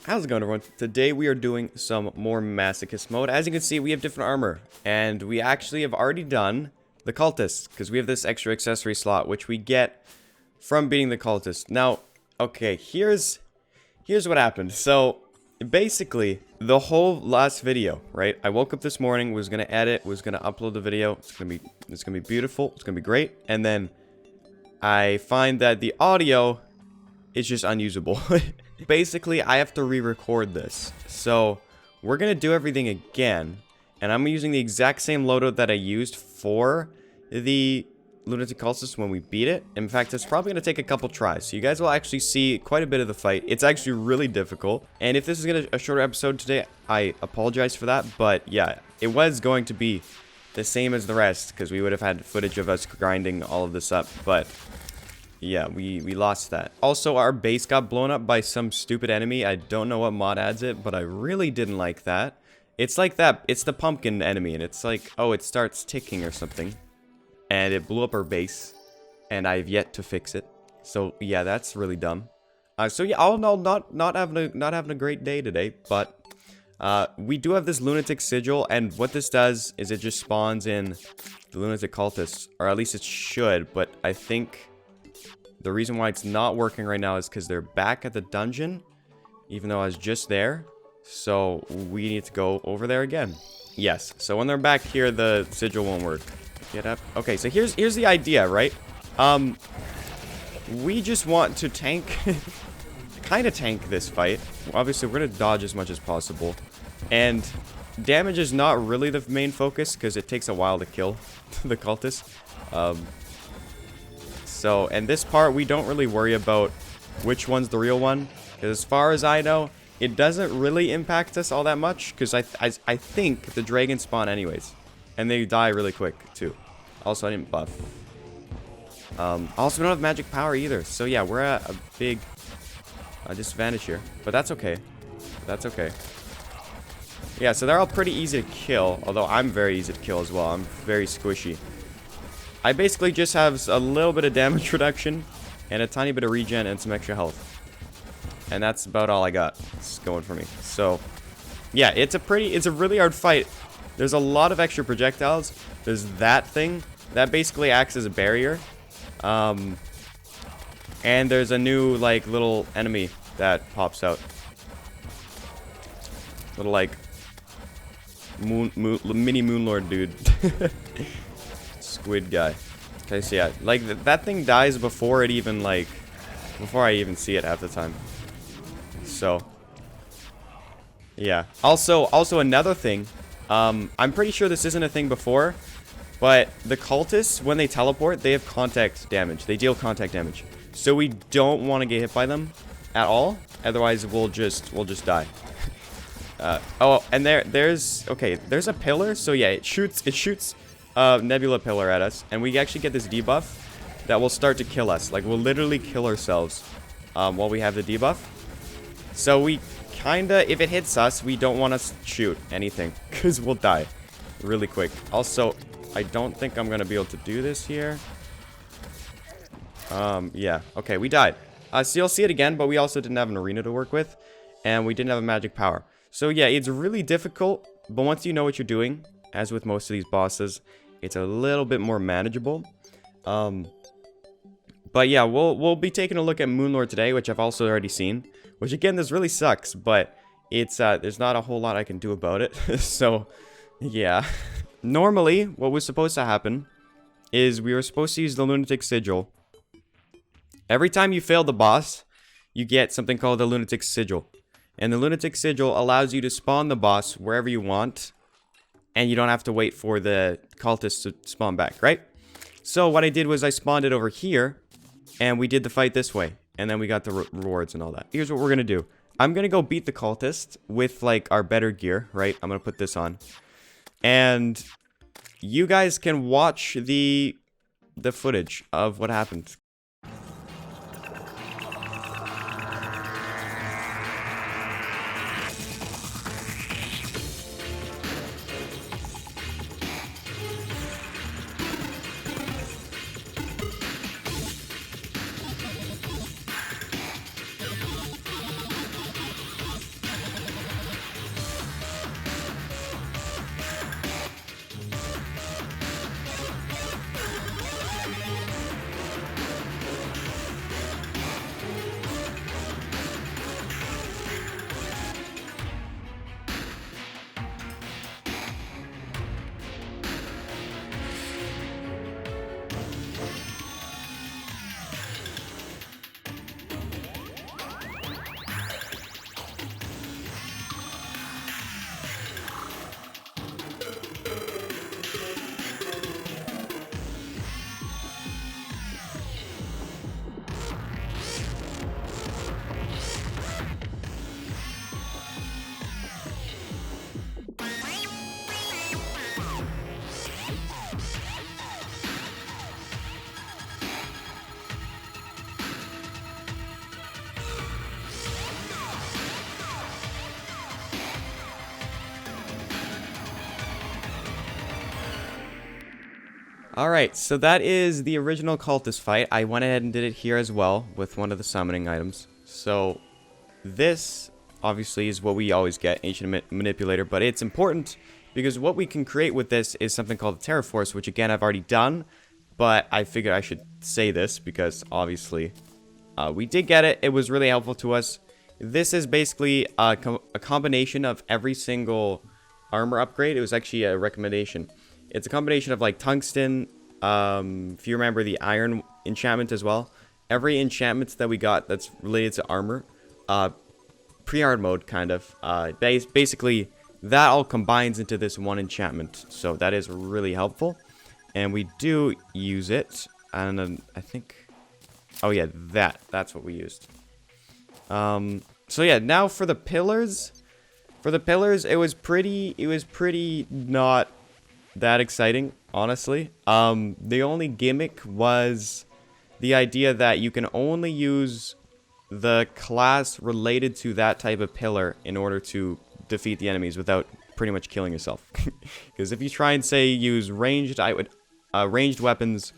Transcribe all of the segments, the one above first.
How's it going, everyone? Today we are doing some more Masochist Mode. As you can see, we have different armor, and we actually have already done the Cultist, because we have this extra accessory slot, which we get from beating the Cultist. Now, okay, here's what happened. So, basically, the whole last video, right? I woke up this morning, was gonna edit, was gonna upload the video. It's gonna be beautiful. It's gonna be great. And then I find that the audio is just unusable. Basically, I have to re-record this. So, we're gonna do everything again. And I'm using the exact same loadout that I used for the Lunatic Cultist when we beat it. In fact, it's probably gonna take a couple tries. So you guys will actually see quite a bit of the fight. It's actually really difficult. And if this is a shorter episode today, I apologize for that. But yeah, it was going to be the same as the rest, because we would have had footage of us grinding all of this up. But yeah, we lost that. Also, our base got blown up by some stupid enemy. I don't know what mod adds it, but I really didn't like that. It's like that. It's the pumpkin enemy, and it's like, oh, it starts ticking or something. And it blew up our base, and I've yet to fix it. So yeah, that's really dumb. So yeah, all in all, not having a great day today, but we do have this Lunatic Sigil, and what this does is it just spawns in the Lunatic Cultist, or at least it should. But I think the reason why it's not working right now is because they're back at the dungeon, even though I was just there. So we need to go over there again. Yes, so when they're back here, the sigil won't work. Get up. Okay, so here's the idea, right? We just want to tank, kind of tank this fight. Obviously, we're going to dodge as much as possible. And damage is not really the main focus, because it takes a while to kill the cultist. So, and this part, we don't really worry about which one's the real one. Because as far as I know, it doesn't really impact us all that much. Because I think the dragons spawn anyways. And they die really quick, too. Also, I didn't buff. Also, we don't have magic power either. So, yeah, we're at a big disadvantage here. But that's okay. That's okay. Yeah, so they're all pretty easy to kill. Although, I'm very easy to kill as well. I'm very squishy. I basically just have a little bit of damage reduction and a tiny bit of regen and some extra health. And that's about all I got. It's going for me. So, yeah, it's a really hard fight. There's a lot of extra projectiles. There's that thing that basically acts as a barrier. And there's a new, like, little enemy that pops out. Little, like, mini Moonlord dude. Squid guy. Okay, so yeah, like that thing dies before it even before I even see it half the time. So yeah. Also another thing, I'm pretty sure this isn't a thing before, but the cultists, when they teleport, they have contact damage. They deal contact damage. So we don't want to get hit by them at all. Otherwise we'll just die. Oh, and there's a pillar. So yeah, it shoots Nebula pillar at us, and we actually get this debuff that will start to kill us. Like, we'll literally kill ourselves while we have the debuff. So we kinda, if it hits us, we don't want to shoot anything, because we'll die really quick. Also, I don't think I'm gonna be able to do this here. Yeah, okay, we died. So you'll see it again, but we also didn't have an arena to work with, and we didn't have a magic power. So yeah, it's really difficult, but once you know what you're doing, as with most of these bosses, it's a little bit more manageable. But yeah, we'll be taking a look at Moonlord today, which I've also already seen. Which again, this really sucks, but it's there's not a whole lot I can do about it. So yeah. Normally, what was supposed to happen is we were supposed to use the Lunatic Sigil. Every time you fail the boss, you get something called the Lunatic Sigil. And the Lunatic Sigil allows you to spawn the boss wherever you want. And you don't have to wait for the cultists to spawn back, right? So what I did was I spawned it over here, and we did the fight this way. And then we got the rewards and all that. Here's what we're going to do. I'm going to go beat the cultist with, like, our better gear, right? I'm going to put this on. And you guys can watch the footage of what happened. Alright, so that is the original cultist fight. I went ahead and did it here as well with one of the summoning items. So this obviously is what we always get, Ancient Manipulator, but it's important because what we can create with this is something called the Terraforce, which again I've already done, but I figured I should say this because obviously we did get it. It was really helpful to us. This is basically a combination of every single armor upgrade. It was actually a recommendation. It's a combination of like tungsten, if you remember the iron enchantment as well. Every enchantment that we got that's related to armor, pre-hard mode kind of, basically that all combines into this one enchantment. So that is really helpful. And we do use it, and I think, oh yeah, that's what we used. So yeah, now for the pillars. For the pillars, it was pretty not that exciting, honestly. The only gimmick was the idea that you can only use the class related to that type of pillar in order to defeat the enemies without pretty much killing yourself. Because if you try and say use ranged weapons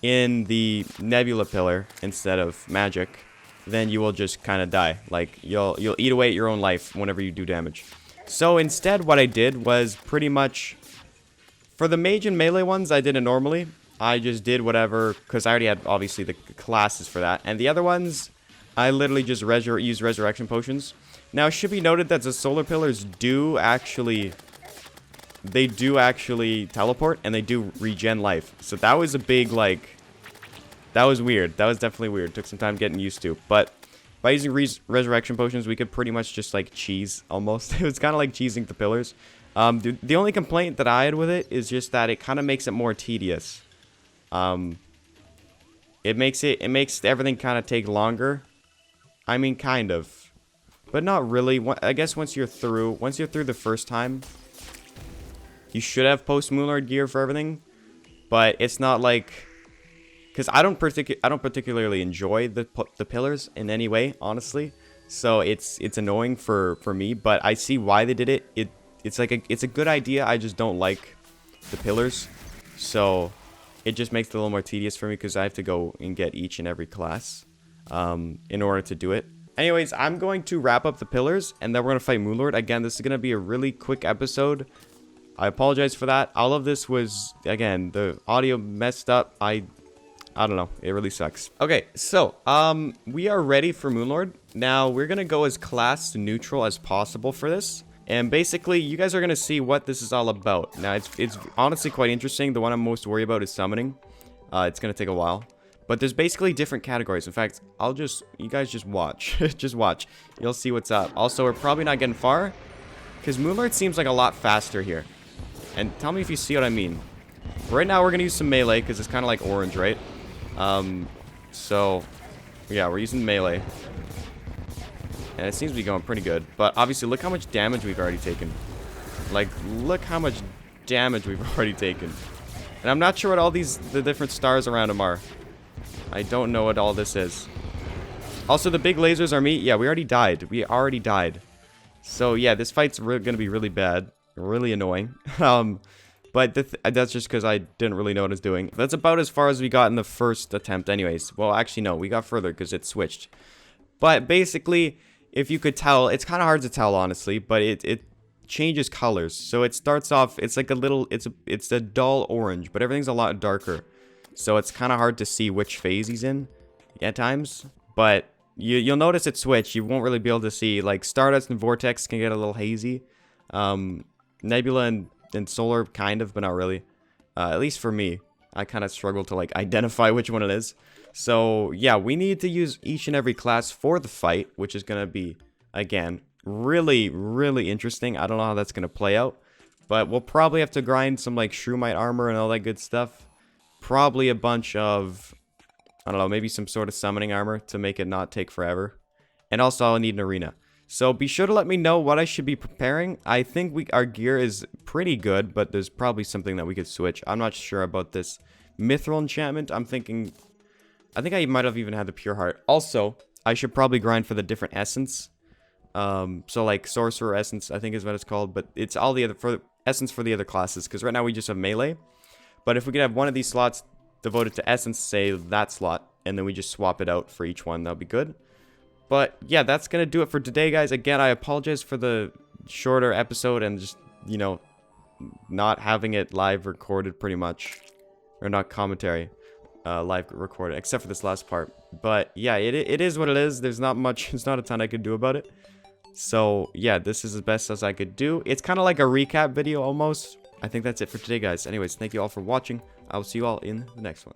in the nebula pillar instead of magic, then you will just kind of die. Like you'll eat away at your own life whenever you do damage. So instead, what I did was pretty much for the mage and melee ones, I did it normally. I just did whatever, because I already had, obviously, the classes for that. And the other ones, I literally just used resurrection potions. Now, it should be noted that the solar pillars do actually... They do actually teleport, and they do regen life. So that was a big, like... That was weird. That was definitely weird. Took some time getting used to. But by using resurrection potions, we could pretty much just, like, cheese, almost. It was kind of like cheesing the pillars. The only complaint that I had with it is just that it kind of makes it more tedious. It makes everything kind of take longer. I mean, kind of, but not really. I guess once you're through the first time, you should have post Moonlord gear for everything. But it's not like, because I don't particularly enjoy the pillars in any way, honestly. So it's annoying for me. But I see why they did it. It's a good idea. I just don't like the pillars, so it just makes it a little more tedious for me because I have to go and get each and every class in order to do it. Anyways, I'm going to wrap up the pillars, and then we're going to fight Moonlord. Again, this is going to be a really quick episode. I apologize for that. All of this was, again, the audio messed up. I don't know. It really sucks. Okay, so we are ready for Moonlord. Now, we're going to go as class neutral as possible for this. And basically, you guys are going to see what this is all about. Now, it's honestly quite interesting. The one I'm most worried about is summoning. It's going to take a while. But there's basically different categories. In fact, you guys just watch. Just watch. You'll see what's up. Also, we're probably not getting far, because Moonlord seems like a lot faster here. And tell me if you see what I mean. Right now, we're going to use some melee, because it's kind of like orange, right? So, yeah, we're using melee. And it seems to be going pretty good. But obviously, look how much damage we've already taken. Like, look how much damage we've already taken. And I'm not sure what the different stars around him are. I don't know what all this is. Also, the big lasers are me. Yeah, we already died. We already died. So, yeah, this fight's going to be really bad. Really annoying. But that's just because I didn't really know what I was doing. That's about as far as we got in the first attempt anyways. Well, actually, no. We got further because it switched. But basically, if you could tell, it's kind of hard to tell, honestly. But it changes colors. So it starts off, it's like a little, it's a dull orange. But everything's a lot darker. So it's kind of hard to see which phase he's in at times. But you'll notice it switched. You won't really be able to see. Like, Stardust and Vortex can get a little hazy. Nebula and Solar, kind of, but not really. At least for me. I kind of struggle to, like, identify which one it is. So, yeah, we need to use each and every class for the fight, which is going to be, again, really, really interesting. I don't know how that's going to play out. But we'll probably have to grind some, like, Shroomite armor and all that good stuff. Probably a bunch of, I don't know, maybe some sort of summoning armor to make it not take forever. And also, I'll need an arena. So be sure to let me know what I should be preparing. I think our gear is pretty good, but there's probably something that we could switch. I'm not sure about this Mithril enchantment. I think I might have even had the Pure Heart. Also, I should probably grind for the different essence. So like Sorcerer Essence, I think is what it's called. But it's all the other, essence for the other classes. Because right now we just have melee. But if we could have one of these slots devoted to Essence, say that slot, and then we just swap it out for each one, that'll be good. But yeah, that's gonna do it for today, guys. Again, I apologize for the shorter episode and just, you know, not having it live recorded pretty much. Or not commentary, live recorded, except for this last part. But yeah, it is what it is. There's not much, there's not a ton I could do about it. So yeah, this is as best as I could do. It's kind of like a recap video almost. I think that's it for today, guys. Anyways, thank you all for watching. I will see you all in the next one.